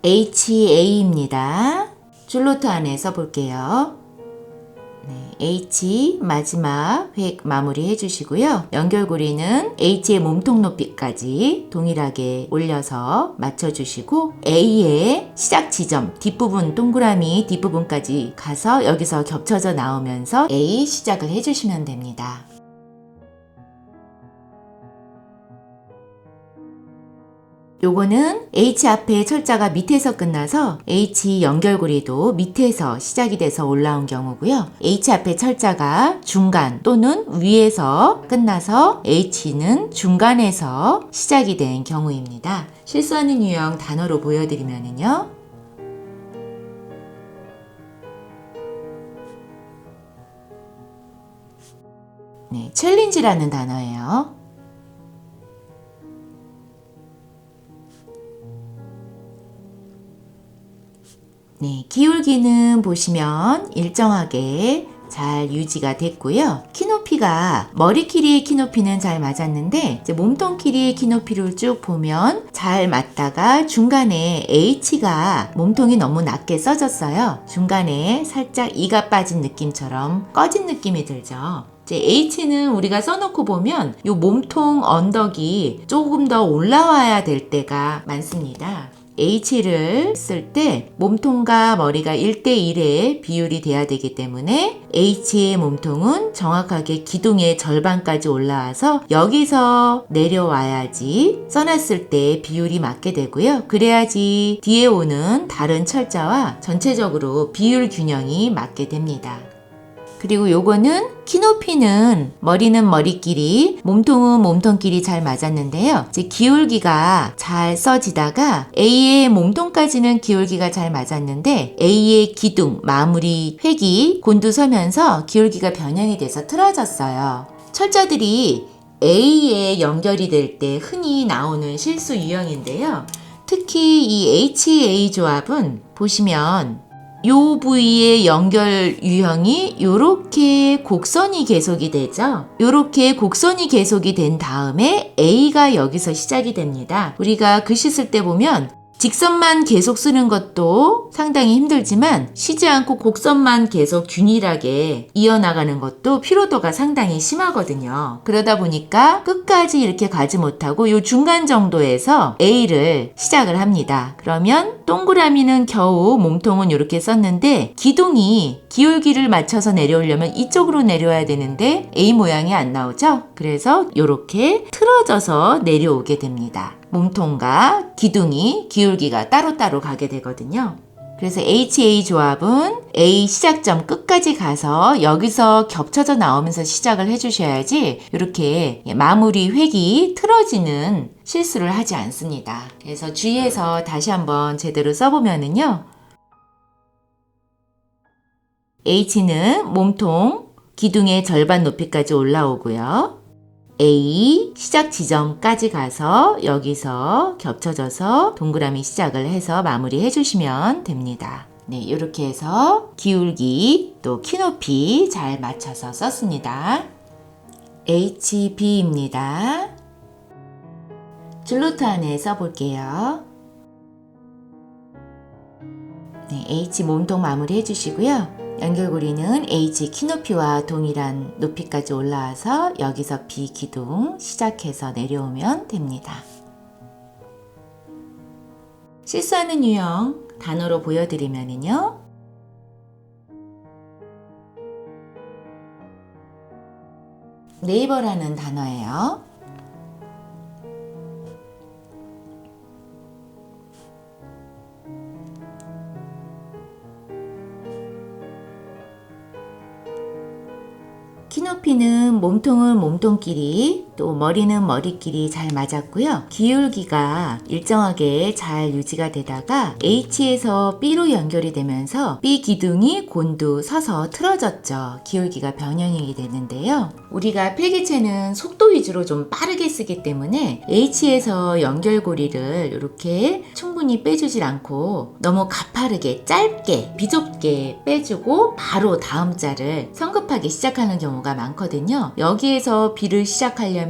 HA입니다. 줄노트 안에 써볼게요. H 마지막 획 마무리 해주시고요. 연결고리는 H의 몸통 높이까지 동일하게 올려서 맞춰주시고 A의 시작 지점 뒷부분 동그라미 뒷부분까지 가서 여기서 겹쳐져 나오면서 A 시작을 해주시면 됩니다. 요거는 H 앞에 철자가 밑에서 끝나서 H 연결고리도 밑에서 시작이 돼서 올라온 경우고요. H 앞에 철자가 중간 또는 위에서 끝나서 H는 중간에서 시작이 된 경우입니다. 실수하는 유형 단어로 보여드리면요. 챌린지라는 단어예요. 기울기는 보시면 일정하게 잘 유지가 됐고요. 키높이가 머리 길이의 키높이는 잘 맞았는데 이제 몸통 길이의 키높이를 쭉 보면 잘 맞다가 중간에 H가 몸통이 너무 낮게 써졌어요. 중간에 살짝 이가 빠진 느낌처럼 꺼진 느낌이 들죠. 이제 H는 우리가 써놓고 보면 이 몸통 언덕이 조금 더 올라와야 될 때가 많습니다. H를 쓸 때 몸통과 머리가 1대1의 비율이 돼야 되기 때문에 H의 몸통은 정확하게 기둥의 절반까지 올라와서 여기서 내려와야지 써놨을 때 비율이 맞게 되고요. 그래야지 뒤에 오는 다른 철자와 전체적으로 비율 균형이 맞게 됩니다. 그리고 요거는 키높이는 머리는 머리끼리 몸통은 몸통끼리 잘 맞았는데요. 이제 기울기가 잘 써지다가 A의 몸통까지는 기울기가 잘 맞았는데 A의 기둥 마무리 획이 곤두서면서 기울기가 변형이 돼서 틀어졌어요. 철자들이 A에 연결이 될 때 흔히 나오는 실수 유형인데요. 특히 이 HA 조합은 보시면 요 부위의 연결 유형이 요렇게 곡선이 계속이 되죠. 요렇게 곡선이 계속이 된 다음에 A가 여기서 시작이 됩니다. 우리가 글씨 쓸 때 보면 직선만 계속 쓰는 것도 상당히 힘들지만 쉬지 않고 곡선만 계속 균일하게 이어나가는 것도 피로도가 상당히 심하거든요. 그러다 보니까 끝까지 이렇게 가지 못하고 요 중간 정도에서 A를 시작을 합니다. 그러면 동그라미는 겨우 몸통은 이렇게 썼는데 기둥이 기울기를 맞춰서 내려오려면 이쪽으로 내려와야 되는데 A 모양이 안 나오죠? 그래서 이렇게 틀어져서 내려오게 됩니다. 몸통과 기둥이 기울기가 따로따로 가게 되거든요. 그래서 HA 조합은 A 시작점 끝까지 가서 여기서 겹쳐져 나오면서 시작을 해주셔야지 이렇게 마무리 획이 틀어지는 실수를 하지 않습니다. 그래서 주의해서 다시 한번 제대로 써보면은요. H는 몸통 기둥의 절반 높이까지 올라오고요. A 시작 지점까지 가서 여기서 겹쳐져서 동그라미 시작을 해서 마무리 해주시면 됩니다. 이렇게 해서 기울기 또 키높이 잘 맞춰서 썼습니다. HB입니다. 줄노트 안에 써볼게요. H 몸통 마무리 해주시고요. 연결고리는 H 키높이와 동일한 높이까지 올라와서 여기서 B 기둥 시작해서 내려오면 됩니다. 실수하는 유형 단어로 보여드리면요. 네이버라는 단어예요. 키높이는 몸통은 몸통끼리 또 머리는 머리끼리 잘 맞았고요. 기울기가 일정하게 잘 유지가 되다가 H에서 B로 연결이 되면서 B 기둥이 곤두 서서 틀어졌죠. 기울기가 변형이 되는데요. 우리가 필기체는 속도 위주로 좀 빠르게 쓰기 때문에 H에서 연결고리를 이렇게 충분히 빼주질 않고 너무 가파르게 짧게 비좁게 빼주고 바로 다음 자를 성급하게 시작하는 경우가 많거든요. 여기에서 B를 시작하려면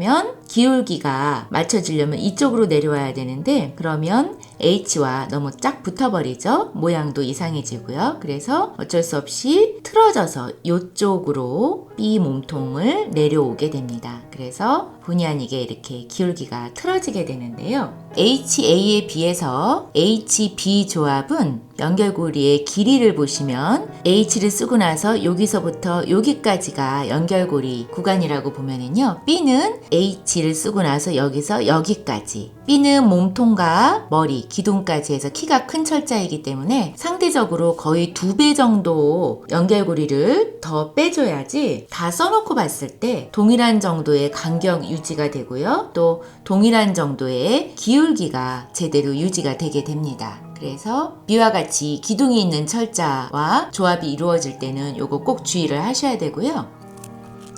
기울기가 맞춰지려면 이쪽으로 내려와야 되는데 그러면 H와 너무 쫙 붙어버리죠. 모양도 이상해지고요. 그래서 어쩔 수 없이 틀어져서 이쪽으로 B 몸통을 내려오게 됩니다. 그래서 본의 아니게 이렇게 기울기가 틀어지게 되는데요. HA에 비해서 HB 조합은 연결고리의 길이를 보시면 H를 쓰고 나서 여기서부터 여기까지가 연결고리 구간이라고 보면은요. B는 H를 쓰고 나서 여기서 여기까지. B는 몸통과 머리, 기둥까지 해서 키가 큰 철자이기 때문에 상대적으로 거의 2배 정도 연결고리를 더 빼줘야지 다 써놓고 봤을 때 동일한 정도의 간격 유지가 되고요. 또 동일한 정도의 기울기가 제대로 유지가 되게 됩니다. 그래서 B와 같이 기둥이 있는 철자와 조합이 이루어질 때는 요거 꼭 주의를 하셔야 되고요.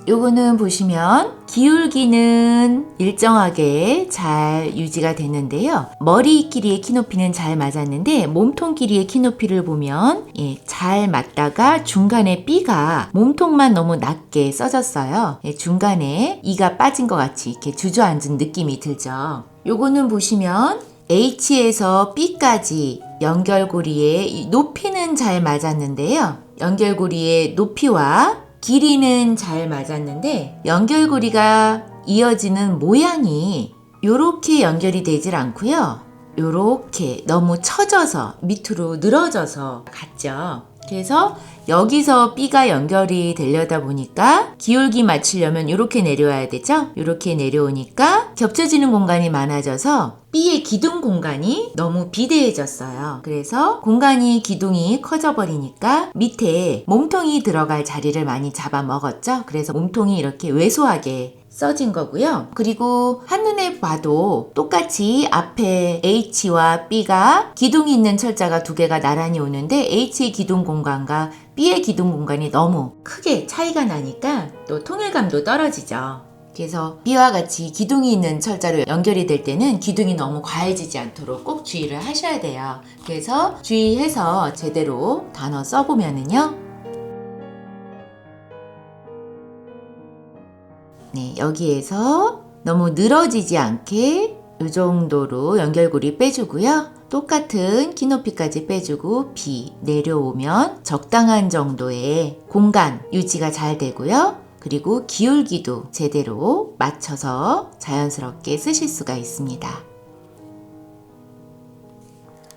요거는 보시면 기울기는 일정하게 잘 유지가 되는데요. 머리 길이의 키높이는 잘 맞았는데 몸통 길이의 키높이를 보면 잘 맞다가 중간에 B가 몸통만 너무 낮게 써졌어요. 중간에 E가 빠진 것 같이 이렇게 주저앉은 느낌이 들죠. 요거는 보시면 H에서 B까지 연결고리의 높이는 잘 맞았는데요. 연결고리의 높이와 길이는 잘 맞았는데 연결고리가 이어지는 모양이 요렇게 연결이 되질 않고요. 요렇게 너무 처져서 밑으로 늘어져서 갔죠. 그래서 여기서 B가 연결이 되려다 보니까 기울기 맞추려면 이렇게 내려와야 되죠. 이렇게 내려오니까 겹쳐지는 공간이 많아져서 B의 기둥 공간이 너무 비대해졌어요. 그래서 공간이 기둥이 커져 버리니까 밑에 몸통이 들어갈 자리를 많이 잡아먹었죠. 그래서 몸통이 이렇게 왜소하게 써진 거고요. 그리고 한눈에 봐도 똑같이 앞에 H와 B가 기둥이 있는 철자가 두 개가 나란히 오는데 H의 기둥 공간과 B의 기둥 공간이 너무 크게 차이가 나니까 또 통일감도 떨어지죠. 그래서 B와 같이 기둥이 있는 철자로 연결이 될 때는 기둥이 너무 과해지지 않도록 꼭 주의를 하셔야 돼요. 그래서 주의해서 제대로 단어 써보면은요. 네, 여기에서 너무 늘어지지 않게 이 정도로 연결고리 빼주고요. 똑같은 키높이까지 빼주고 B 내려오면 적당한 정도의 공간 유지가 잘 되고요. 그리고 기울기도 제대로 맞춰서 자연스럽게 쓰실 수가 있습니다.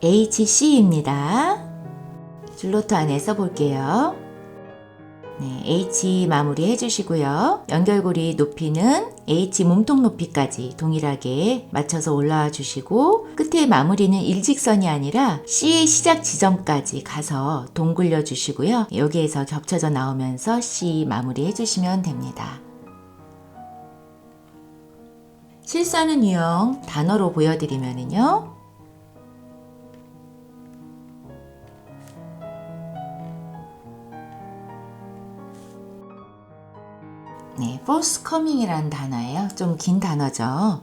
HC입니다. 줄노트 안에 써볼게요. 네, H 마무리 해주시고요. 연결고리 높이는 H 몸통 높이까지 동일하게 맞춰서 올라와 주시고 끝에 마무리는 일직선이 아니라 C의 시작 지점까지 가서 동굴려 주시고요. 여기에서 겹쳐져 나오면서 C 마무리 해주시면 됩니다. 실수하는 유형 단어로 보여드리면요. 네, forthcoming이라는 단어예요. 좀 긴 단어죠.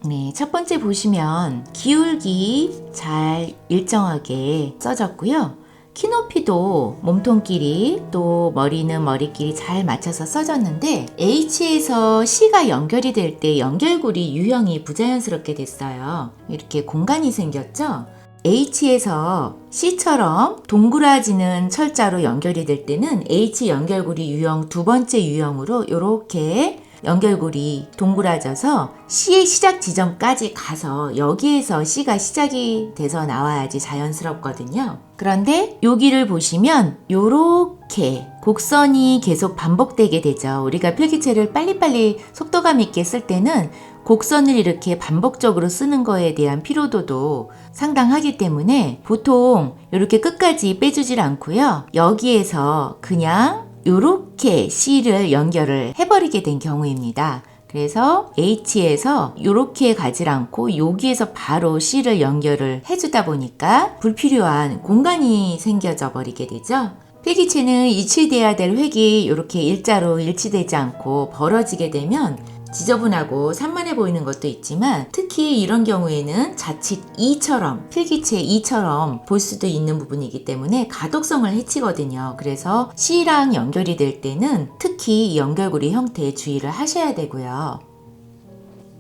네, 첫 번째 보시면 기울기 잘 일정하게 써졌고요. 키높이도 몸통 길이 또 머리는 머리 길이 잘 맞춰서 써졌는데 H에서 C가 연결이 될 때 연결고리 유형이 부자연스럽게 됐어요. 이렇게 공간이 생겼죠? H에서 C처럼 동그라지는 철자로 연결이 될 때는 H 연결고리 유형 두 번째 유형으로 이렇게 연결고리 동그라져서 C의 시작 지점까지 가서 여기에서 C가 시작이 돼서 나와야지 자연스럽거든요. 그런데 여기를 보시면 요렇게 곡선이 계속 반복되게 되죠. 우리가 필기체를 빨리빨리 속도감 있게 쓸 때는 곡선을 이렇게 반복적으로 쓰는 거에 대한 피로도도 상당하기 때문에 보통 이렇게 끝까지 빼주질 않고요. 여기에서 그냥 요렇게 C를 연결을 해버리게 된 경우입니다. 그래서 H에서 요렇게 가지 않고 여기에서 바로 C를 연결을 해주다 보니까 불필요한 공간이 생겨져 버리게 되죠. 필기체는 일치돼야 될 획이 이렇게 일자로 일치되지 않고 벌어지게 되면 지저분하고 산만해 보이는 것도 있지만 특히 이런 경우에는 자칫 E처럼 필기체 E처럼 볼 수도 있는 부분이기 때문에 가독성을 해치거든요. 그래서 C랑 연결이 될 때는 특히 이 연결고리 형태에 주의를 하셔야 되고요.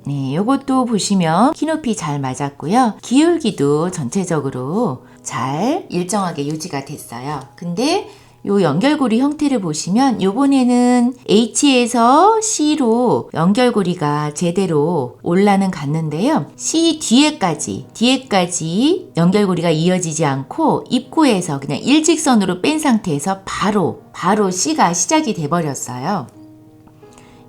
네, 요것도 보시면 키높이 잘 맞았고요. 기울기도 전체적으로 잘 일정하게 유지가 됐어요. 근데 요 연결고리 형태를 보시면 요번에는 H에서 C로 연결고리가 제대로 올라는 갔는데요. C 뒤에까지 연결고리가 이어지지 않고 입구에서 그냥 일직선으로 뺀 상태에서 바로 C가 시작이 돼 버렸어요.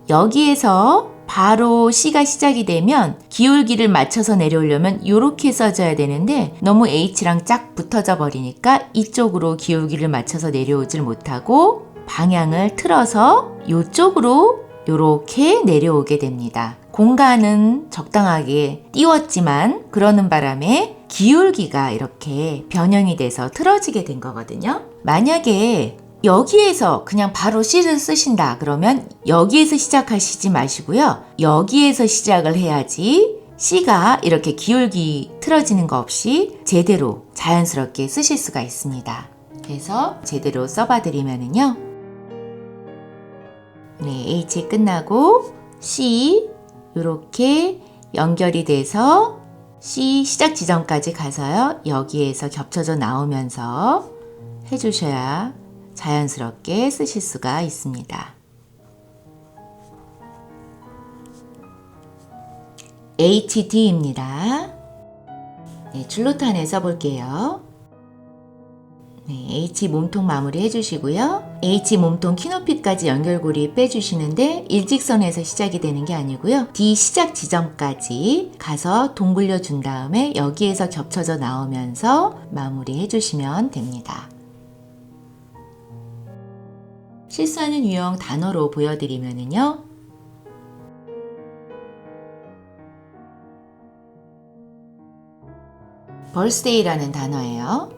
여기에서 바로 C가 시작이 되면 기울기를 맞춰서 내려오려면 이렇게 써줘야 되는데 너무 H랑 쫙 붙어져 버리니까 이쪽으로 기울기를 맞춰서 내려오질 못하고 방향을 틀어서 이쪽으로 이렇게 내려오게 됩니다. 공간은 적당하게 띄웠지만 그러는 바람에 기울기가 이렇게 변형이 돼서 틀어지게 된 거거든요. 만약에 여기에서 그냥 바로 C를 쓰신다 그러면 여기에서 시작하시지 마시고요. 여기에서 시작을 해야지 C가 이렇게 기울기 틀어지는 거 없이 제대로 자연스럽게 쓰실 수가 있습니다. 그래서 제대로 써봐 드리면은요. 네, H 끝나고 C 이렇게 연결이 돼서 C 시작 지점까지 가서요. 여기에서 겹쳐져 나오면서 해주셔야 자연스럽게 쓰실 수가 있습니다. HD입니다. 네, 줄노탄에 써볼게요. 네, H 몸통 마무리 해주시고요. H 몸통 키높이까지 연결고리 빼주시는데 일직선에서 시작이 되는 게 아니고요. D 시작 지점까지 가서 동굴려 준 다음에 여기에서 겹쳐져 나오면서 마무리 해주시면 됩니다. 실수하는 유형 단어로 보여드리면은요. birthday라는 단어예요.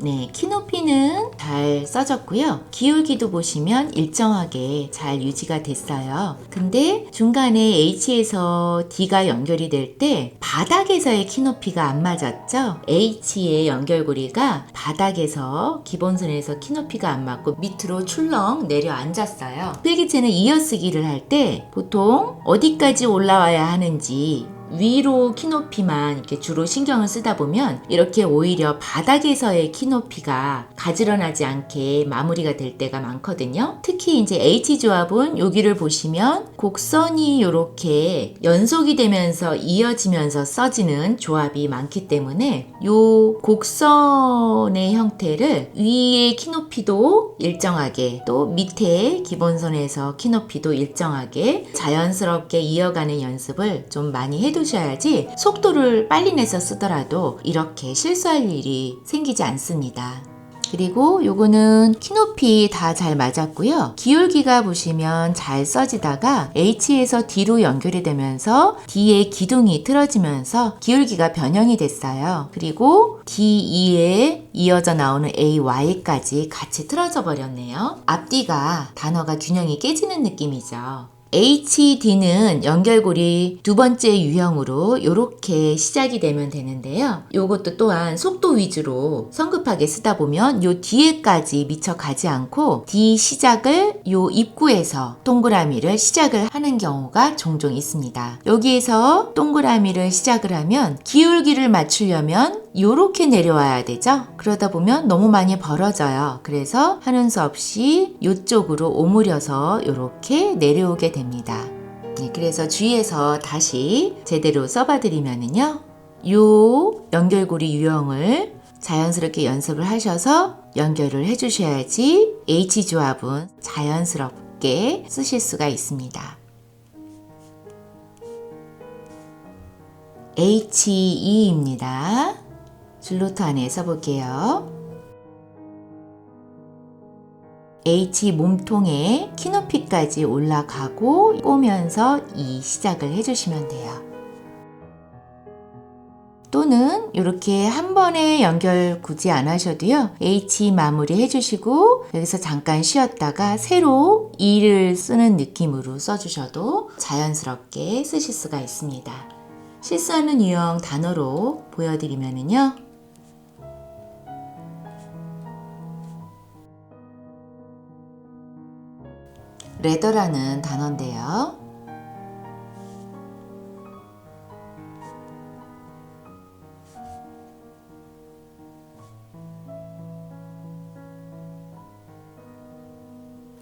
네, 키높이는 잘 써졌고요. 기울기도 보시면 일정하게 잘 유지가 됐어요. 근데 중간에 H에서 D가 연결이 될 때 바닥에서의 키높이가 안 맞았죠? H의 연결고리가 바닥에서 기본선에서 키높이가 안 맞고 밑으로 출렁 내려앉았어요. 필기체는 이어쓰기를 할 때 보통 어디까지 올라와야 하는지 위로 키높이만 이렇게 주로 신경을 쓰다 보면 이렇게 오히려 바닥에서의 키높이가 가지런하지 않게 마무리가 될 때가 많거든요. 특히 이제 H조합은 여기를 보시면 곡선이 이렇게 연속이 되면서 이어지면서 써지는 조합이 많기 때문에 이 곡선의 형태를 위의 키높이도 일정하게 또 밑에 기본선에서 키높이도 일정하게 자연스럽게 이어가는 연습을 좀 많이 해두셔야지 속도를 빨리 내서 쓰더라도 이렇게 실수할 일이 생기지 않습니다. 그리고 요거는 키높이 다 잘 맞았고요. 기울기가 보시면 잘 써지다가 H에서 D로 연결이 되면서 D의 기둥이 틀어지면서 기울기가 변형이 됐어요. 그리고 D2에 이어져 나오는 AY까지 같이 틀어져 버렸네요. 앞뒤가 단어가 균형이 깨지는 느낌이죠. HD는 연결고리 두 번째 유형으로 이렇게 시작이 되면 되는데요. 이것도 또한 속도 위주로 성급하게 쓰다 보면 요 뒤에까지 미처 가지 않고 D 시작을 요 입구에서 동그라미를 시작을 하는 경우가 종종 있습니다. 여기에서 동그라미를 시작을 하면 기울기를 맞추려면 요렇게 내려와야 되죠. 그러다 보면 너무 많이 벌어져요. 그래서 하는 수 없이 이쪽으로 오므려서 요렇게 내려오게 됩니다. 네, 그래서 주의해서 다시 제대로 써봐 드리면은요. 요 연결고리 유형을 자연스럽게 연습을 하셔서 연결을 해 주셔야지 H조합은 자연스럽게 쓰실 수가 있습니다. HE입니다. 줄노트 안에 써볼게요. H 몸통에 키높이까지 올라가고 꼬면서 E 시작을 해주시면 돼요. 또는 이렇게 한 번에 연결 굳이 안 하셔도요. H 마무리 해주시고 여기서 잠깐 쉬었다가 새로 E를 쓰는 느낌으로 써주셔도 자연스럽게 쓰실 수가 있습니다. 실수하는 유형 단어로 보여드리면은요. 레더라는 단어인데요.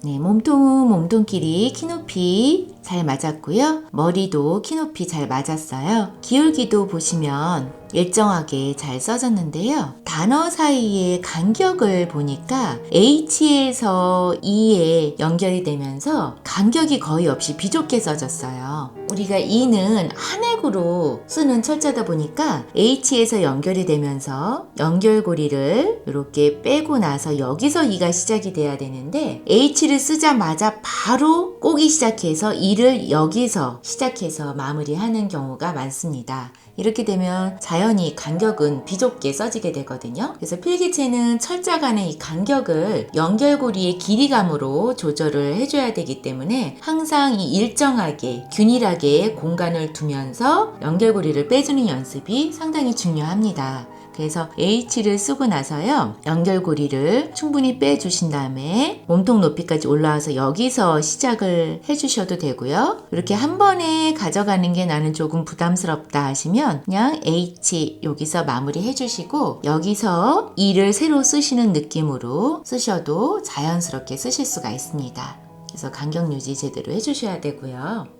네, 몸통은 몸통끼리 키높이 잘 맞았고요. 머리도 키높이 잘 맞았어요. 기울기도 보시면 일정하게 잘 써졌는데요. 단어 사이의 간격을 보니까 H에서 E에 연결이 되면서 간격이 거의 없이 비좁게 써졌어요. 우리가 E는 한 획으로 쓰는 철자다 보니까 H에서 연결이 되면서 연결고리를 이렇게 빼고 나서 여기서 E가 시작이 돼야 되는데 H를 쓰자마자 바로 꼬기 시작해서 E를 여기서 시작해서 마무리하는 경우가 많습니다. 이렇게 되면 자연히 간격은 비좁게 써지게 되거든요. 그래서 필기체는 철자 간의 이 간격을 연결고리의 길이감으로 조절을 해줘야 되기 때문에 항상 이 일정하게 균일하게 공간을 두면서 연결고리를 빼주는 연습이 상당히 중요합니다. 그래서 H를 쓰고 나서요. 연결고리를 충분히 빼주신 다음에 몸통 높이까지 올라와서 여기서 시작을 해주셔도 되고요. 이렇게 한 번에 가져가는 게 나는 조금 부담스럽다 하시면 그냥 H 여기서 마무리 해주시고 여기서 E를 새로 쓰시는 느낌으로 쓰셔도 자연스럽게 쓰실 수가 있습니다. 그래서 간격 유지 제대로 해주셔야 되고요.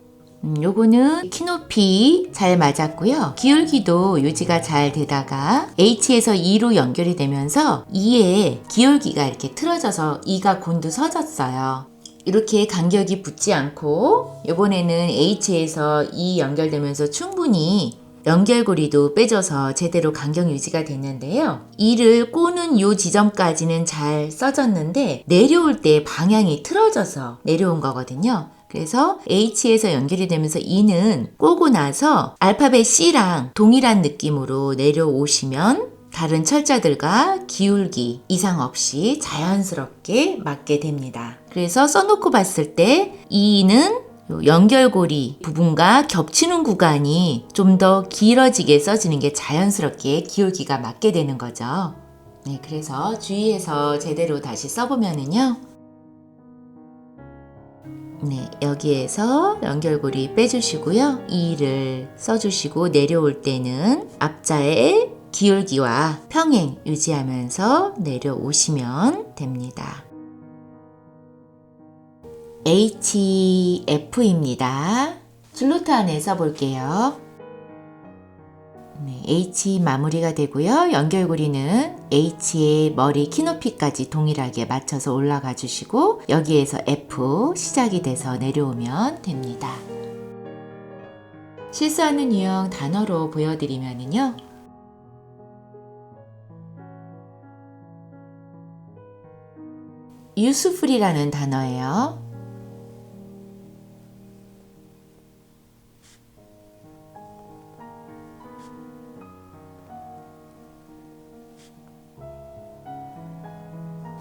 요거는 키높이 잘 맞았고요. 기울기도 유지가 잘 되다가 H에서 E로 연결이 되면서 E에 기울기가 이렇게 틀어져서 E가 곤두서졌어요. 이렇게 간격이 붙지 않고 이번에는 H에서 E 연결되면서 충분히 연결고리도 빼줘서 제대로 간격 유지가 됐는데요. E를 꼬는 요 지점까지는 잘 써졌는데 내려올 때 방향이 틀어져서 내려온 거거든요. 그래서 H에서 연결이 되면서 E는 꼬고 나서 알파벳 C랑 동일한 느낌으로 내려오시면 다른 철자들과 기울기 이상 없이 자연스럽게 맞게 됩니다. 그래서 써놓고 봤을 때 E는 연결고리 부분과 겹치는 구간이 좀 더 길어지게 써지는 게 자연스럽게 기울기가 맞게 되는 거죠. 네, 그래서 주의해서 제대로 다시 써보면은요. 네, 여기에서 연결고리 빼주시고요. E를 써주시고 내려올 때는 앞자의 기울기와 평행 유지하면서 내려오시면 됩니다. HF입니다. 줄노트 안에 써볼게요. 네, H 마무리가 되고요. 연결고리는 H의 머리 키높이까지 동일하게 맞춰서 올라가 주시고 여기에서 F 시작이 돼서 내려오면 됩니다. 실수하는 유형 단어로 보여드리면요. useful이라는 단어예요.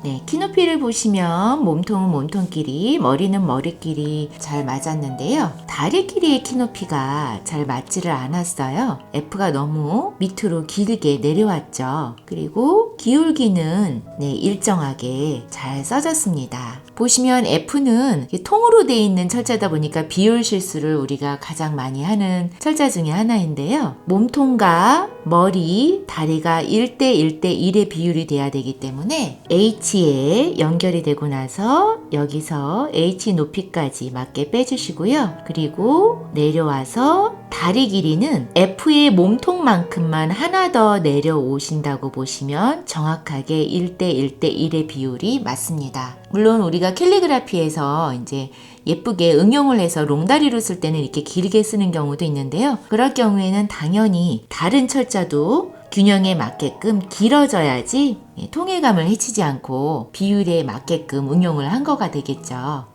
네, 키높이를 보시면 몸통은 몸통끼리, 머리는 머리끼리 잘 맞았는데요. 다리 길이의 키높이가 잘 맞지를 않았어요. F가 너무 밑으로 길게 내려왔죠. 그리고 기울기는 일정하게 잘 써졌습니다. 보시면 F는 통으로 되어 있는 철자다 보니까 비율 실수를 우리가 가장 많이 하는 철자 중에 하나인데요. 몸통과 머리, 다리가 1대1대1의 비율이 돼야 되기 때문에 H에 연결이 되고 나서 여기서 H 높이까지 맞게 빼주시고요. 그리고 내려와서 다리 길이는 F의 몸통만큼만 하나 더 내려오신다고 보시면 정확하게 1대1대1의 비율이 맞습니다. 물론 우리가 캘리그라피에서 이제 예쁘게 응용을 해서 롱다리로 쓸 때는 이렇게 길게 쓰는 경우도 있는데요. 그럴 경우에는 당연히 다른 철자도 균형에 맞게끔 길어져야지 통일감을 해치지 않고 비율에 맞게끔 응용을 한 거가 되겠죠.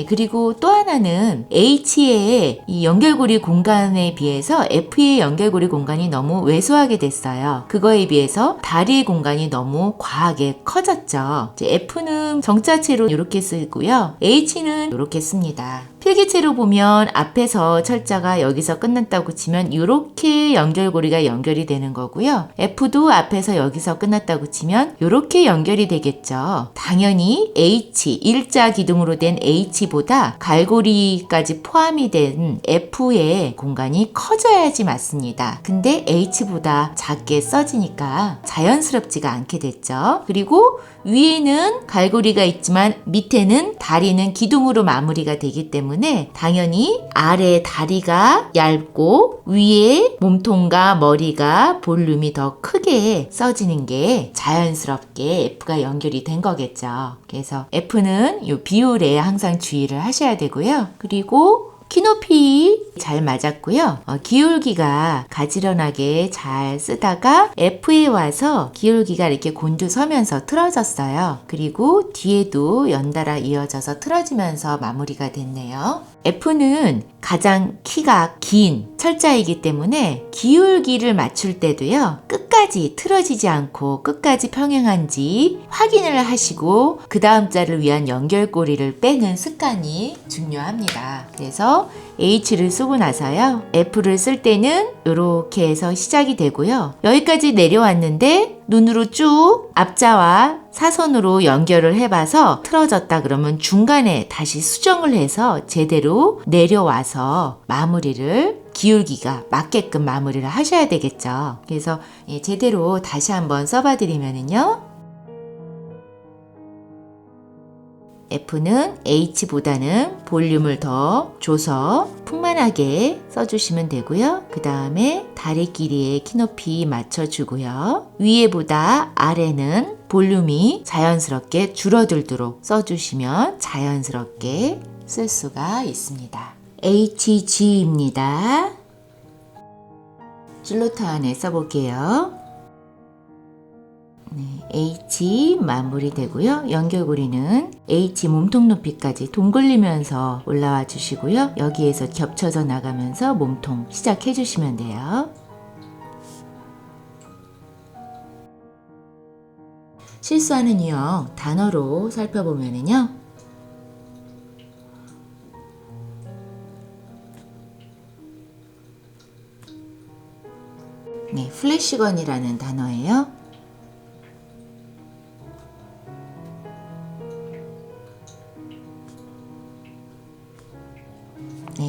그리고 또 하나는 H의 이 연결고리 공간에 비해서 F의 연결고리 공간이 너무 왜소하게 됐어요. 그거에 비해서 다리의 공간이 너무 과하게 커졌죠. 이제 F는 정자체로 이렇게 쓰고요. H는 이렇게 씁니다. 필기체로 보면 앞에서 철자가 여기서 끝났다고 치면 이렇게 연결고리가 연결이 되는 거고요. F도 앞에서 여기서 끝났다고 치면 이렇게 연결이 되겠죠. 당연히 H, 일자 기둥으로 된 H보다 갈고리까지 포함이 된 F의 공간이 커져야지 맞습니다. 근데 H보다 작게 써지니까 자연스럽지가 않게 됐죠. 그리고 위에는 갈고리가 있지만 밑에는 다리는 기둥으로 마무리가 되기 때문에 당연히 아래 다리가 얇고 위에 몸통과 머리가 볼륨이 더 크게 써지는 게 자연스럽게 F가 연결이 된 거겠죠. 그래서 F는 이 비율에 항상 주의를 하셔야 되고요. 그리고 키높이 잘 맞았고요. 기울기가 가지런하게 잘 쓰다가 F에 와서 기울기가 이렇게 곤두서면서 틀어졌어요. 그리고 뒤에도 연달아 이어져서 틀어지면서 마무리가 됐네요. F는 가장 키가 긴 철자이기 때문에 기울기를 맞출 때도요. 끝까지 틀어지지 않고 끝까지 평행한지 확인을 하시고 그 다음 자를 위한 연결고리를 빼는 습관이 중요합니다. 그래서 H를 쓰고 나서요. F를 쓸 때는 이렇게 해서 시작이 되고요. 여기까지 내려왔는데 눈으로 쭉 앞자와 사선으로 연결을 해봐서 틀어졌다 그러면 중간에 다시 수정을 해서 제대로 내려와서 마무리를 기울기가 맞게끔 마무리를 하셔야 되겠죠. 그래서 제대로 다시 한번 써봐 드리면은요. F는 H보다는 볼륨을 더 줘서 풍만하게 써주시면 되고요. 그 다음에 다리 길이의 키높이 맞춰주고요. 위에보다 아래는 볼륨이 자연스럽게 줄어들도록 써주시면 자연스럽게 쓸 수가 있습니다. HG입니다. 줄로타 안에 써볼게요. H 마무리 되고요. 연결고리는 H 몸통 높이까지 동글리면서 올라와 주시고요. 여기에서 겹쳐져 나가면서 몸통 시작해 주시면 돼요. 실수하는 유형 단어로 살펴보면요. 플래시건이라는 단어예요.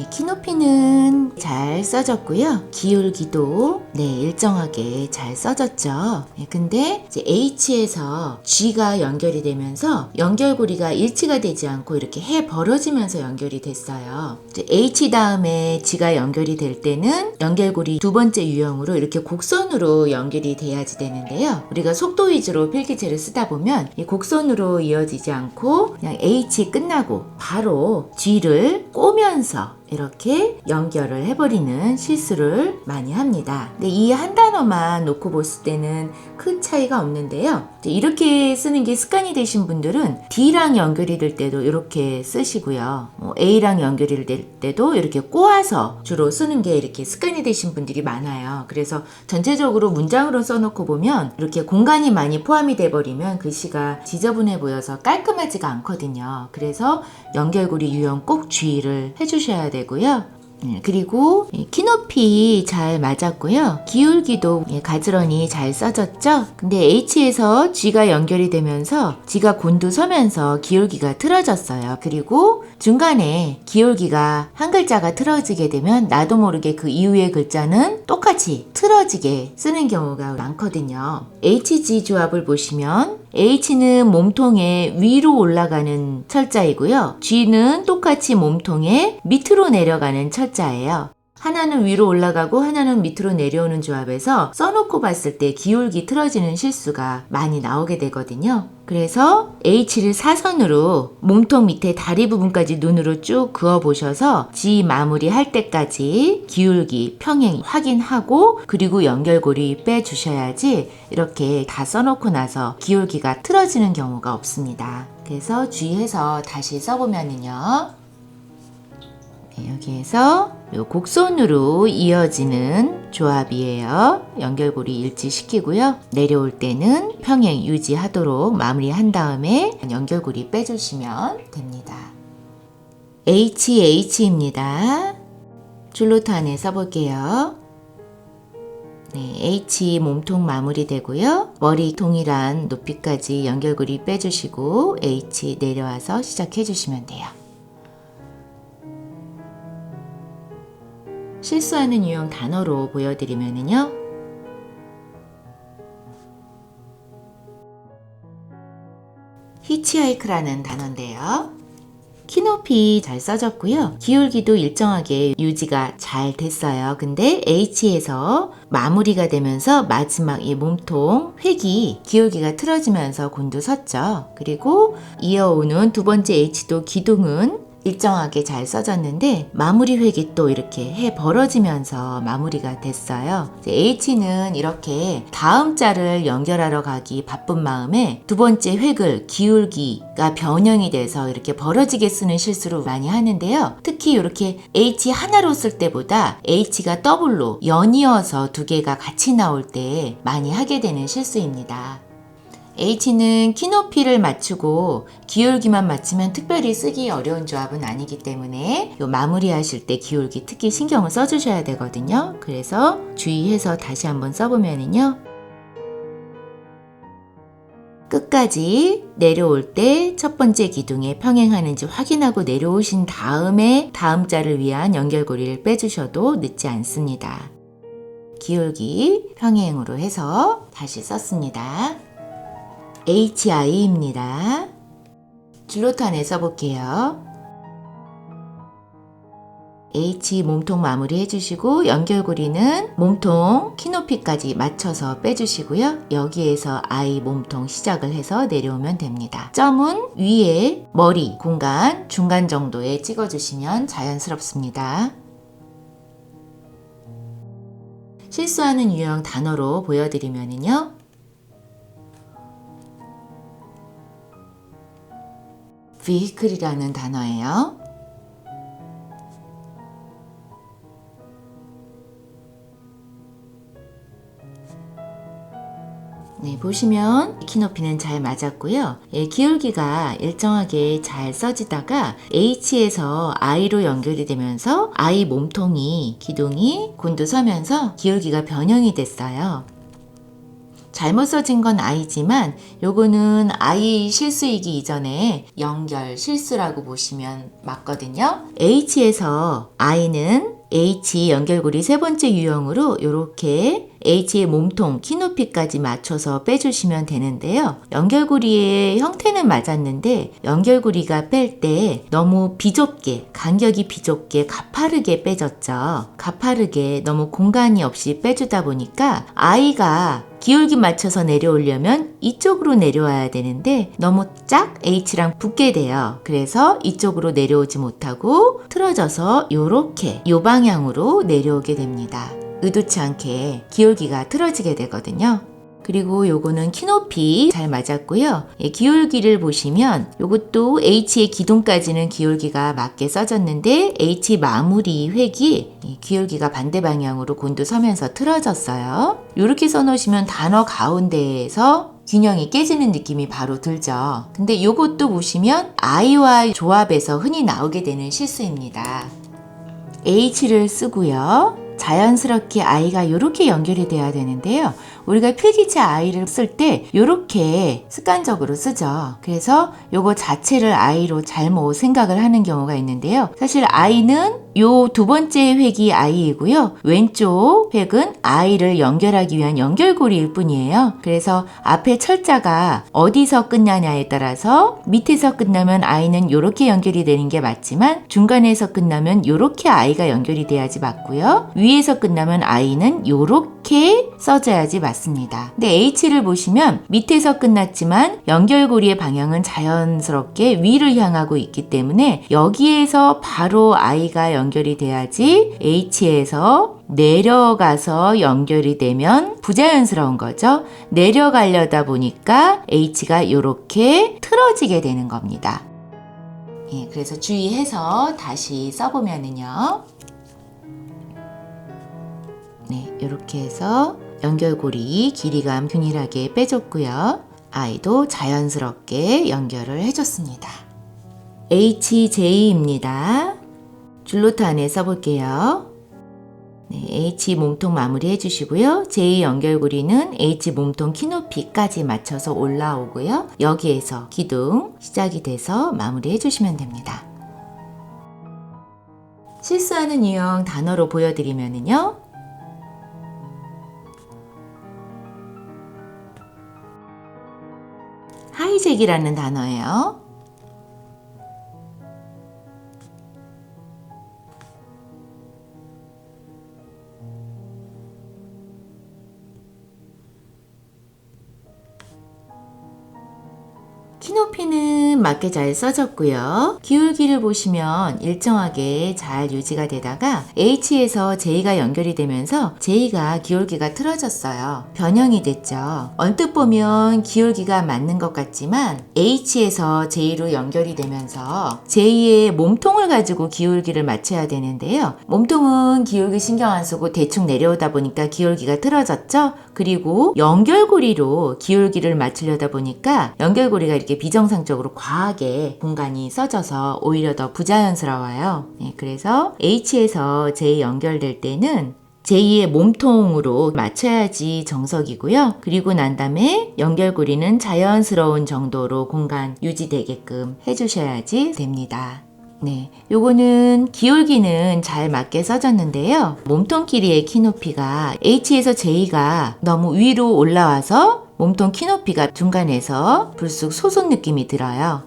키높이는 잘 써졌고요. 기울기도 일정하게 잘 써졌죠. 근데 이제 H에서 G가 연결이 되면서 연결고리가 일치가 되지 않고 이렇게 해 벌어지면서 연결이 됐어요. 이제 H 다음에 G가 연결이 될 때는 연결고리 두 번째 유형으로 이렇게 곡선으로 연결이 돼야지 되는데요. 우리가 속도 위주로 필기체를 쓰다 보면 이 곡선으로 이어지지 않고 그냥 H 끝나고 바로 G를 꼬면서 이렇게 연결을 해버리는 실수를 많이 합니다. 근데 이 한 단어만 놓고 봤을 때는 큰 차이가 없는데요. 이렇게 쓰는 게 습관이 되신 분들은 D랑 연결이 될 때도 이렇게 쓰시고요. A랑 연결이 될 때도 이렇게 꼬아서 주로 쓰는 게 이렇게 습관이 되신 분들이 많아요. 그래서 전체적으로 문장으로 써놓고 보면 이렇게 공간이 많이 포함이 돼버리면 글씨가 지저분해 보여서 깔끔하지가 않거든요. 그래서 연결고리 유형 꼭 주의를 해주셔야 되고요. 그리고 키높이 잘 맞았고요. 기울기도 가지런히 잘 써졌죠. 근데 H에서 G가 연결이 되면서 G가 곤두서면서 기울기가 틀어졌어요. 그리고 중간에 기울기가 한 글자가 틀어지게 되면 나도 모르게 그 이후의 글자는 똑같이 틀어지게 쓰는 경우가 많거든요. HG 조합을 보시면 H는 몸통에 위로 올라가는 철자이고요. G는 똑같이 몸통에 밑으로 내려가는 철자예요. 하나는 위로 올라가고 하나는 밑으로 내려오는 조합에서 써놓고 봤을 때 기울기 틀어지는 실수가 많이 나오게 되거든요. 그래서 H를 사선으로 몸통 밑에 다리 부분까지 눈으로 쭉 그어 보셔서 G 마무리 할 때까지 기울기 평행 확인하고 그리고 연결고리 빼주셔야지 이렇게 다 써놓고 나서 기울기가 틀어지는 경우가 없습니다. 그래서 주의해서 다시 써보면은요. 네, 여기에서 요 곡선으로 이어지는 조합이에요. 연결고리 일치시키고요. 내려올 때는 평행 유지하도록 마무리한 다음에 연결고리 빼주시면 됩니다. HH입니다. 줄로트 안에 써볼게요. 네, H 몸통 마무리 되고요. 머리 동일한 높이까지 연결고리 빼주시고 H 내려와서 시작해 주시면 돼요. 실수하는 유형 단어로 보여드리면요. 히치하이크라는 단어인데요. 키높이 잘 써졌고요. 기울기도 일정하게 유지가 잘 됐어요. 근데 H에서 마무리가 되면서 마지막 이 몸통 획이 기울기가 틀어지면서 곤두섰죠. 그리고 이어오는 두 번째 H도 기둥은 일정하게 잘 써졌는데 마무리 획이 또 이렇게 해 벌어지면서 마무리가 됐어요. H는 이렇게 다음 자를 연결하러 가기 바쁜 마음에 두 번째 획을 기울기가 변형이 돼서 이렇게 벌어지게 쓰는 실수를 많이 하는데요. 특히 이렇게 H 하나로 쓸 때보다 H가 더블로 연이어서 두 개가 같이 나올 때 많이 하게 되는 실수입니다. H는 키높이를 맞추고 기울기만 맞추면 특별히 쓰기 어려운 조합은 아니기 때문에 요 마무리하실 때 기울기 특히 신경을 써주셔야 되거든요. 그래서 주의해서 다시 한번 써보면은요. 끝까지 내려올 때 첫 번째 기둥에 평행하는지 확인하고 내려오신 다음에 다음 자를 위한 연결고리를 빼주셔도 늦지 않습니다. 기울기 평행으로 해서 다시 썼습니다. HI입니다. 줄로트 안에 써볼게요. H 몸통 마무리 해주시고 연결고리는 몸통 키높이까지 맞춰서 빼주시고요. 여기에서 I 몸통 시작을 해서 내려오면 됩니다. 점은 위에 머리 공간 중간 정도에 찍어주시면 자연스럽습니다. 실수하는 유형 단어로 보여드리면요. vehicle이라는 단어예요. 네, 보시면 키높이는 잘 맞았고요. 기울기가 일정하게 잘 써지다가 H에서 I로 연결이 되면서 I 몸통이 기둥이 곤두서면서 기울기가 변형이 됐어요. 잘못 써진 건 I지만 요거는 I 실수이기 이전에 연결 실수라고 보시면 맞거든요. H에서 I는 H 연결고리 세 번째 유형으로 이렇게 H의 몸통 키높이까지 맞춰서 빼주시면 되는데요. 연결고리의 형태는 맞았는데 연결고리가 뺄 때 너무 비좁게 간격이 비좁게 가파르게 빼졌죠. 가파르게 너무 공간이 없이 빼주다 보니까 I가 기울기 맞춰서 내려오려면 이쪽으로 내려와야 되는데 너무 짝 H랑 붙게 돼요. 그래서 이쪽으로 내려오지 못하고 틀어져서 요렇게 요 방향으로 내려오게 됩니다. 의도치 않게 기울기가 틀어지게 되거든요. 그리고 요거는 키높이 잘 맞았고요. 기울기를 보시면 요것도 H의 기둥까지는 기울기가 맞게 써졌는데 H 마무리 획이 기울기가 반대 방향으로 곤두서면서 틀어졌어요. 이렇게 써놓으시면 단어 가운데에서 균형이 깨지는 느낌이 바로 들죠. 근데 요것도 보시면 I와 조합에서 흔히 나오게 되는 실수입니다. H를 쓰고요. 자연스럽게 I가 이렇게 연결이 돼야 되는데요. 우리가 필기체 I를 쓸 때 이렇게 습관적으로 쓰죠. 그래서 요거 자체를 I로 잘못 생각을 하는 경우가 있는데요. 사실 I는 요 두 번째 획이 I이고요. 왼쪽 획은 I를 연결하기 위한 연결고리일 뿐이에요. 그래서 앞에 철자가 어디서 끝나냐에 따라서 밑에서 끝나면 I는 이렇게 연결이 되는 게 맞지만 중간에서 끝나면 이렇게 I가 연결이 돼야지 맞고요. 위에서 끝나면 I는 이렇게 써져야지 맞습니다. 근데 H를 보시면 밑에서 끝났지만 연결고리의 방향은 자연스럽게 위를 향하고 있기 때문에 여기에서 바로 I가 연결이 돼야지 H에서 내려가서 연결이 되면 부자연스러운 거죠. 내려가려다 보니까 H가 이렇게 틀어지게 되는 겁니다. 예, 그래서 주의해서 다시 써보면은요. 네, 이렇게 해서 연결고리 길이감 균일하게 빼줬고요. I도 자연스럽게 연결을 해줬습니다. HJ입니다. 줄노트 안에 써볼게요. 네, H 몸통 마무리 해주시고요. J 연결고리는 H 몸통 키높이까지 맞춰서 올라오고요. 여기에서 기둥 시작이 돼서 마무리 해주시면 됩니다. 실수하는 유형 단어로 보여드리면요. 하이잭이라는 단어예요. 키높이는 맞게 잘 써졌고요. 기울기를 보시면 일정하게 잘 유지가 되다가 H에서 J가 연결이 되면서 J가 기울기가 틀어졌어요. 변형이 됐죠. 언뜻 보면 기울기가 맞는 것 같지만 H에서 J로 연결이 되면서 J의 몸통을 가지고 기울기를 맞춰야 되는데요. 몸통은 기울기 신경 안 쓰고 대충 내려오다 보니까 기울기가 틀어졌죠. 그리고 연결고리로 기울기를 맞추려다 보니까 연결고리가 이렇게 비정상적으로 과하게 공간이 써져서 오히려 더 부자연스러워요. 네, 그래서 H에서 J 연결될 때는 J의 몸통으로 맞춰야지 정석이고요. 그리고 난 다음에 연결고리는 자연스러운 정도로 공간 유지되게끔 해주셔야지 됩니다. 네, 요거는 기울기는 잘 맞게 써졌는데요. 몸통 길이의 키높이가 H에서 J가 너무 위로 올라와서 몸통 키높이가 중간에서 불쑥 솟은 느낌이 들어요.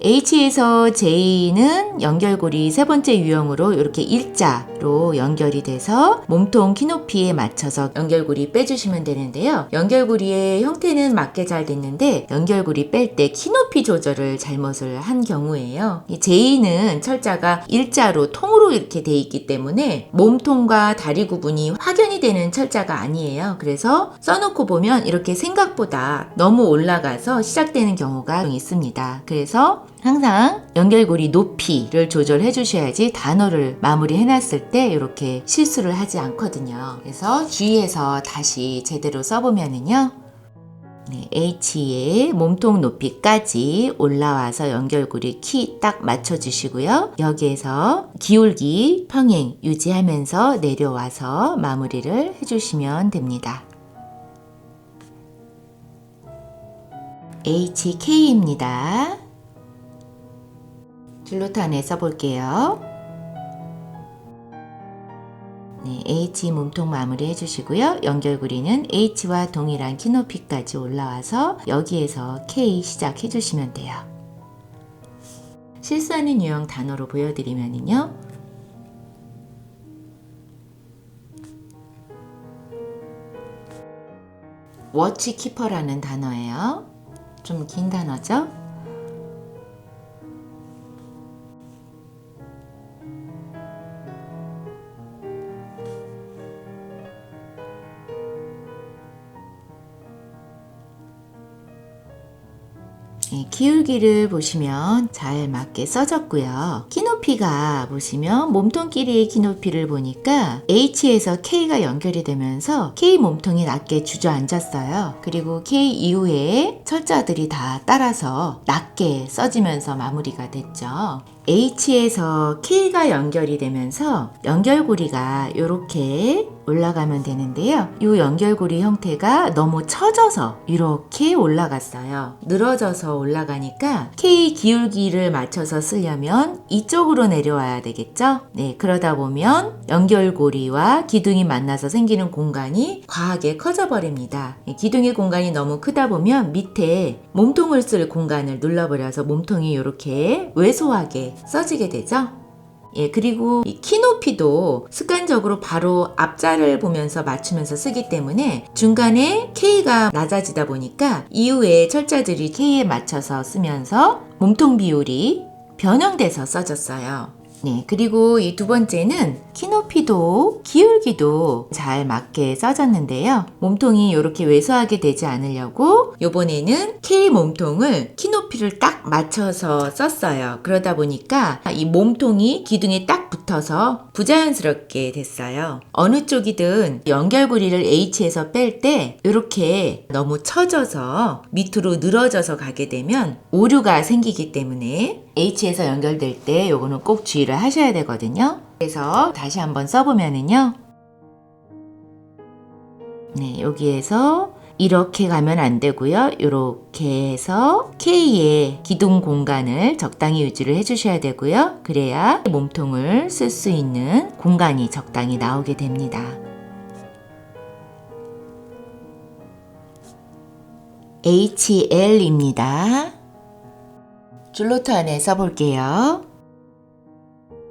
H에서 J는 연결고리 세 번째 유형으로 이렇게 일자로 연결이 돼서 몸통 키높이에 맞춰서 연결고리 빼주시면 되는데요. 연결고리의 형태는 맞게 잘 됐는데 연결고리 뺄 때 키높이 조절을 잘못을 한 경우에요. 이 J는 철자가 일자로 통으로 이렇게 돼 있기 때문에 몸통과 다리 구분이 확연히 되는 철자가 아니에요. 그래서 써놓고 보면 이렇게 생각보다 너무 올라가서 시작되는 경우가 있습니다. 그래서 항상 연결고리 높이를 조절해 주셔야지 단어를 마무리 해놨을 때 이렇게 실수를 하지 않거든요. 그래서 주의해서 다시 제대로 써보면은요. 네, H의 몸통 높이까지 올라와서 연결고리 키 딱 맞춰주시고요. 여기에서 기울기 평행 유지하면서 내려와서 마무리를 해주시면 됩니다. HK입니다. 줄노트 안에 써볼게요. 네, H 몸통 마무리 해주시고요. 연결고리는 H와 동일한 키높이까지 올라와서 여기에서 K 시작해주시면 돼요. 실수하는 유형 단어로 보여드리면요. 워치키퍼라는 단어예요. 좀 긴 단어죠? 기울기를 보시면 잘 맞게 써졌고요. 키높이가 보시면 몸통 길이의 키높이를 보니까 H에서 K가 연결이 되면서 K 몸통이 낮게 주저앉았어요. 그리고 K 이후에 철자들이 다 따라서 낮게 써지면서 마무리가 됐죠. H에서 K가 연결이 되면서 연결고리가 이렇게 올라가면 되는데요. 이 연결고리 형태가 너무 처져서 이렇게 올라갔어요. 늘어져서 올라가니까 K 기울기를 맞춰서 쓰려면 이쪽으로 내려와야 되겠죠? 네, 그러다 보면 연결고리와 기둥이 만나서 생기는 공간이 과하게 커져 버립니다. 기둥의 공간이 너무 크다 보면 밑에 몸통을 쓸 공간을 눌러버려서 몸통이 이렇게 왜소하게 써지게 되죠. 예, 그리고 이 키높이도 습관적으로 바로 앞자를 보면서 맞추면서 쓰기 때문에 중간에 K가 낮아지다 보니까 이후에 철자들이 K에 맞춰서 쓰면서 몸통 비율이 변형돼서 써졌어요. 네, 그리고 이 두 번째는 키높이도 기울기도 잘 맞게 써졌는데요. 몸통이 이렇게 왜소하게 되지 않으려고 이번에는 K 몸통을 키높이를 딱 맞춰서 썼어요. 그러다 보니까 이 몸통이 기둥에 딱 붙어서 부자연스럽게 됐어요. 어느 쪽이든 연결고리를 H에서 뺄 때 이렇게 너무 처져서 밑으로 늘어져서 가게 되면 오류가 생기기 때문에 H에서 연결될 때 요거는 꼭 주의를 하셔야 되거든요. 그래서 다시 한번 써보면은요. 네, 여기에서 이렇게 가면 안 되고요. 이렇게 해서 K의 기둥 공간을 적당히 유지를 해주셔야 되고요. 그래야 몸통을 쓸 수 있는 공간이 적당히 나오게 됩니다. HL입니다. 줄로트 안에 써볼게요.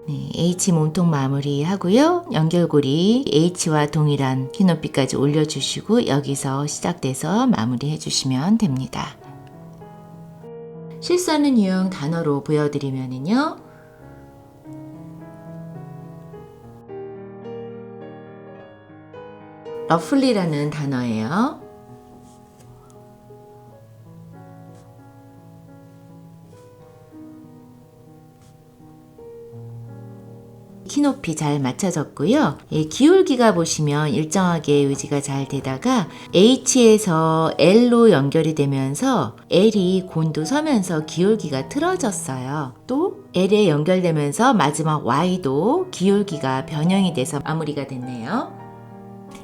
네, H 몸통 마무리 하고요. 연결고리 H와 동일한 키높이까지 올려주시고 여기서 시작돼서 마무리 해주시면 됩니다. 실수하는 유형 단어로 보여드리면요. 러플리라는 단어예요. 키높이 잘 맞춰졌고요. 기울기가 보시면 일정하게 유지가 잘 되다가 H에서 L로 연결이 되면서 L이 곤두서면서 기울기가 틀어졌어요. 또 L에 연결되면서 마지막 Y도 기울기가 변형이 돼서 마무리가 됐네요.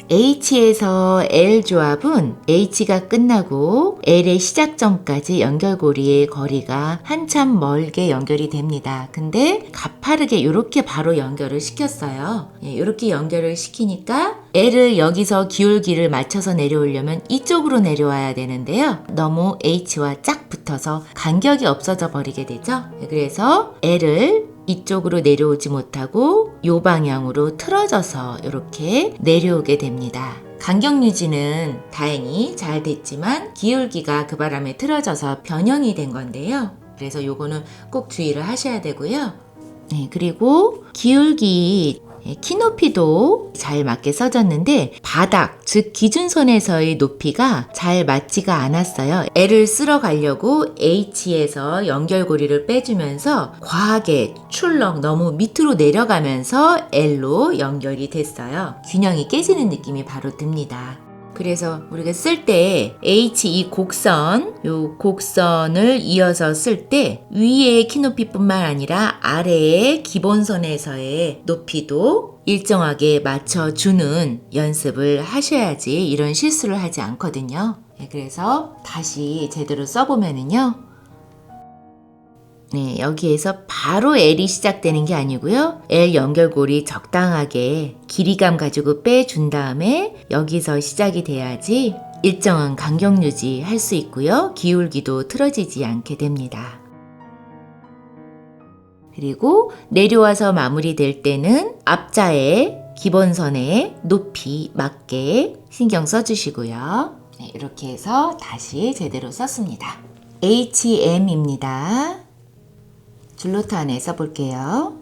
H에서 L 조합은 H가 끝나고 L의 시작점까지 연결고리의 거리가 한참 멀게 연결이 됩니다. 근데 가파르게 이렇게 바로 연결을 시켰어요. 이렇게 연결을 시키니까 L을 여기서 기울기를 맞춰서 내려오려면 이쪽으로 내려와야 되는데요. 너무 H와 짝 붙어서 간격이 없어져 버리게 되죠. 그래서 L을 이쪽으로 내려오지 못하고 이 방향으로 틀어져서 이렇게 내려오게 됩니다. 간격 유지는 다행히 잘 됐지만 기울기가 그 바람에 틀어져서 변형이 된 건데요. 그래서 요거는 꼭 주의를 하셔야 되고요. 네, 그리고 기울기 키높이도 잘 맞게 써졌는데 바닥, 즉 기준선에서의 높이가 잘 맞지가 않았어요. L을 쓸어 가려고 H에서 연결고리를 빼주면서 과하게 출렁 너무 밑으로 내려가면서 L로 연결이 됐어요. 균형이 깨지는 느낌이 바로 듭니다. 그래서 우리가 쓸 때 H 이 곡선, 요 곡선을 이어서 쓸 때 위의 키높이뿐만 아니라 아래의 기본선에서의 높이도 일정하게 맞춰주는 연습을 하셔야지 이런 실수를 하지 않거든요. 그래서 다시 제대로 써보면은요. 네, 여기에서 바로 L이 시작되는 게 아니고요. L 연결고리 적당하게 길이감 가지고 빼준 다음에 여기서 시작이 돼야지 일정한 간격 유지할 수 있고요. 기울기도 틀어지지 않게 됩니다. 그리고 내려와서 마무리될 때는 앞자의 기본선의 높이 맞게 신경 써주시고요. 네, 이렇게 해서 다시 제대로 썼습니다. HM입니다. 줄로트 안에 써볼게요.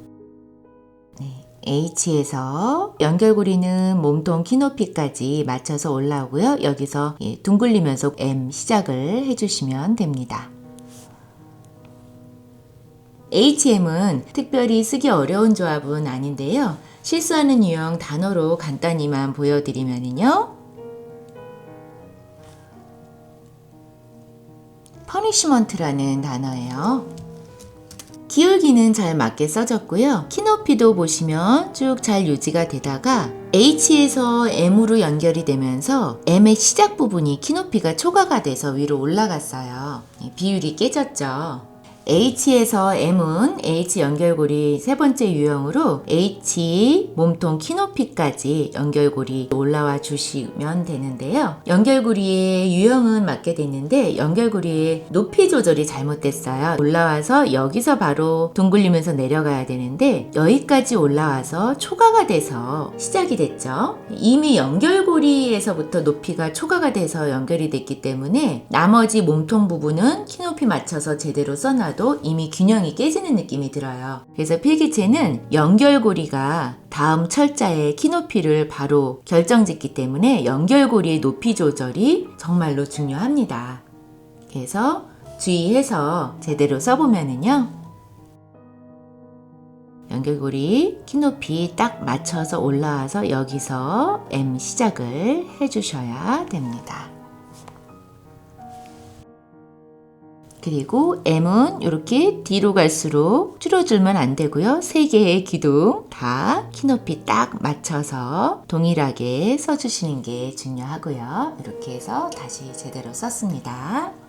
네, H에서 연결고리는 몸통 키높이까지 맞춰서 올라오고요. 여기서 둥글리면서 M 시작을 해주시면 됩니다. HM은 특별히 쓰기 어려운 조합은 아닌데요. 실수하는 유형 단어로 간단히만 보여드리면요. 퍼니시먼트라는 단어예요. 기울기는 잘 맞게 써졌고요. 키높이도 보시면 쭉 잘 유지가 되다가 H에서 M으로 연결이 되면서 M의 시작 부분이 키높이가 초과가 돼서 위로 올라갔어요. 비율이 깨졌죠. H에서 M은 H 연결고리 세 번째 유형으로 H 몸통 키높이까지 연결고리 올라와 주시면 되는데요. 연결고리의 유형은 맞게 됐는데 연결고리의 높이 조절이 잘못됐어요. 올라와서 여기서 바로 둥글리면서 내려가야 되는데 여기까지 올라와서 초과가 돼서 시작이 됐죠. 이미 연결고리에서부터 높이가 초과가 돼서 연결이 됐기 때문에 나머지 몸통 부분은 키높이 맞춰서 제대로 써놔도 나도 이미 균형이 깨지는 느낌이 들어요. 그래서 필기체는 연결고리가 다음 철자의 키높이를 바로 결정짓기 때문에 연결고리의 높이 조절이 정말로 중요합니다. 그래서 주의해서 제대로 써보면은요, 연결고리 키높이 딱 맞춰서 올라와서 여기서 M 시작을 해주셔야 됩니다. 그리고 M은 이렇게 뒤로 갈수록 줄여주면 안 되고요. 3개의 기둥 다 키높이 딱 맞춰서 동일하게 써주시는 게 중요하고요. 이렇게 해서 다시 제대로 썼습니다.